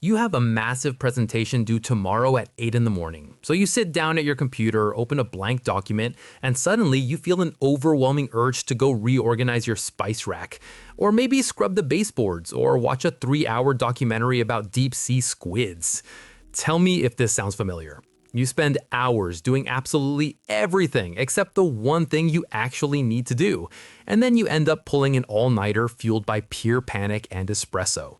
You have a massive presentation due tomorrow at 8 in the morning. So you sit down at your computer, open a blank document, and suddenly you feel an overwhelming urge to go reorganize your spice rack. Or maybe scrub the baseboards, or watch a 3-hour documentary about deep sea squids. Tell me if this sounds familiar. You spend hours doing absolutely everything except the one thing you actually need to do. And then you end up pulling an all-nighter fueled by pure panic and espresso.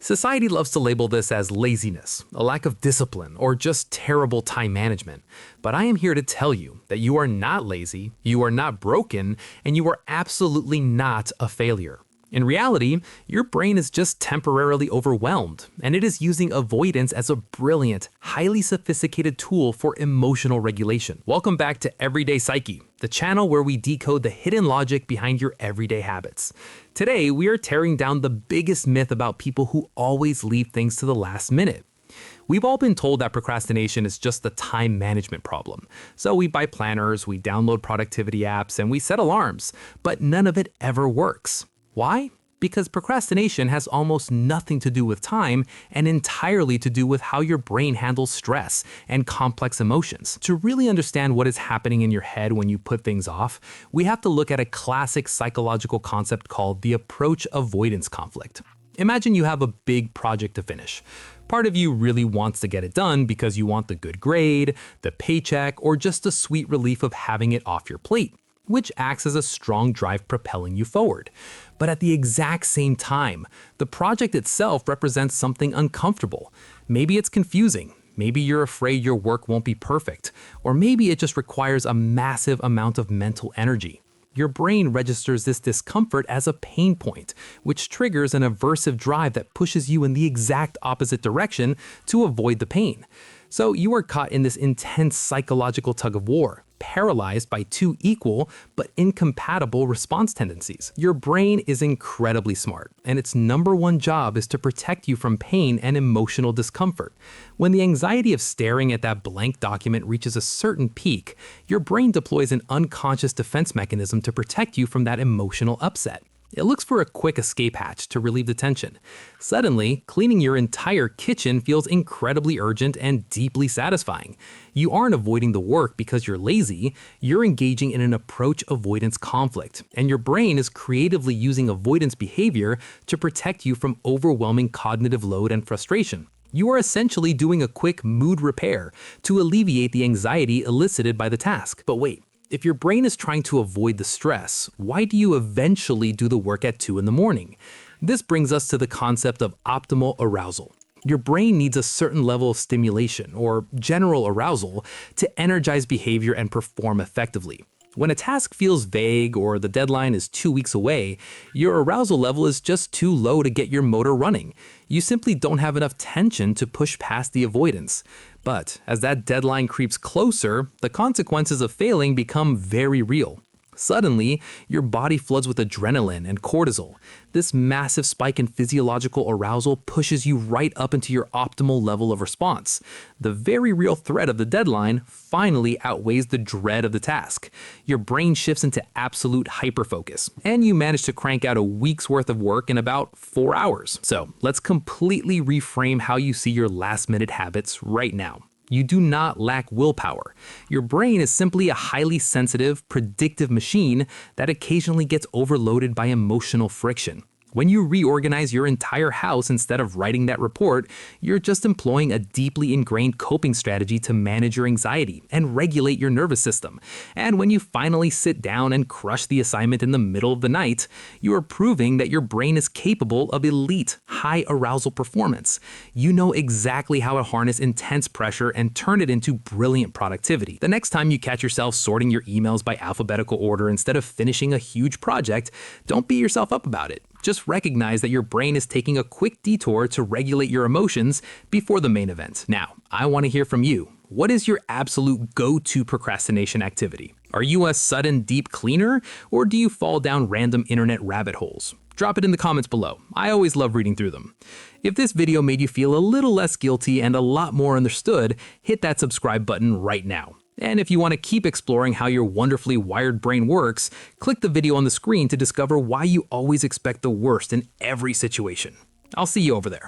Society loves to label this as laziness, a lack of discipline, or just terrible time management. But I am here to tell you that you are not lazy, you are not broken, and you are absolutely not a failure. In reality, your brain is just temporarily overwhelmed, and it is using avoidance as a brilliant, highly sophisticated tool for emotional regulation. Welcome back to Everyday Psyche, the channel where we decode the hidden logic behind your everyday habits. Today, we are tearing down the biggest myth about people who always leave things to the last minute. We've all been told that procrastination is just a time management problem. So we buy planners, we download productivity apps, and we set alarms, but none of it ever works. Why? Because procrastination has almost nothing to do with time and entirely to do with how your brain handles stress and complex emotions. To really understand what is happening in your head when you put things off, we have to look at a classic psychological concept called the approach avoidance conflict. Imagine you have a big project to finish. Part of you really wants to get it done because you want the good grade, the paycheck, or just the sweet relief of having it off your plate, which acts as a strong drive propelling you forward. But at the exact same time, the project itself represents something uncomfortable. Maybe it's confusing, maybe you're afraid your work won't be perfect, or maybe it just requires a massive amount of mental energy. Your brain registers this discomfort as a pain point, which triggers an aversive drive that pushes you in the exact opposite direction to avoid the pain. So you are caught in this intense psychological tug of war, paralyzed by two equal but incompatible response tendencies. Your brain is incredibly smart, and its number one job is to protect you from pain and emotional discomfort. When the anxiety of staring at that blank document reaches a certain peak, your brain deploys an unconscious defense mechanism to protect you from that emotional upset. It looks for a quick escape hatch to relieve the tension. Suddenly, cleaning your entire kitchen feels incredibly urgent and deeply satisfying. You aren't avoiding the work because you're lazy, you're engaging in an approach avoidance conflict, and your brain is creatively using avoidance behavior to protect you from overwhelming cognitive load and frustration. You are essentially doing a quick mood repair to alleviate the anxiety elicited by the task. But wait. If your brain is trying to avoid the stress, why do you eventually do the work at 2 in the morning? This brings us to the concept of optimal arousal. Your brain needs a certain level of stimulation, or general arousal, to energize behavior and perform effectively. When a task feels vague or the deadline is 2 weeks away, your arousal level is just too low to get your motor running. You simply don't have enough tension to push past the avoidance. But as that deadline creeps closer, the consequences of failing become very real. Suddenly, your body floods with adrenaline and cortisol. This massive spike in physiological arousal pushes you right up into your optimal level of response. The very real threat of the deadline finally outweighs the dread of the task. Your brain shifts into absolute hyperfocus, and you manage to crank out a week's worth of work in about 4 hours. So let's completely reframe how you see your last-minute habits right now. You do not lack willpower. Your brain is simply a highly sensitive, predictive machine that occasionally gets overloaded by emotional friction. When you reorganize your entire house instead of writing that report, you're just employing a deeply ingrained coping strategy to manage your anxiety and regulate your nervous system. And when you finally sit down and crush the assignment in the middle of the night, you are proving that your brain is capable of elite, high arousal performance. You know exactly how to harness intense pressure and turn it into brilliant productivity. The next time you catch yourself sorting your emails by alphabetical order instead of finishing a huge project, don't beat yourself up about it. Just recognize that your brain is taking a quick detour to regulate your emotions before the main event. Now, I want to hear from you. What is your absolute go-to procrastination activity? Are you a sudden deep cleaner, or do you fall down random internet rabbit holes? Drop it in the comments below. I always love reading through them. If this video made you feel a little less guilty and a lot more understood, hit that subscribe button right now. And if you want to keep exploring how your wonderfully wired brain works, click the video on the screen to discover why you always expect the worst in every situation. I'll see you over there.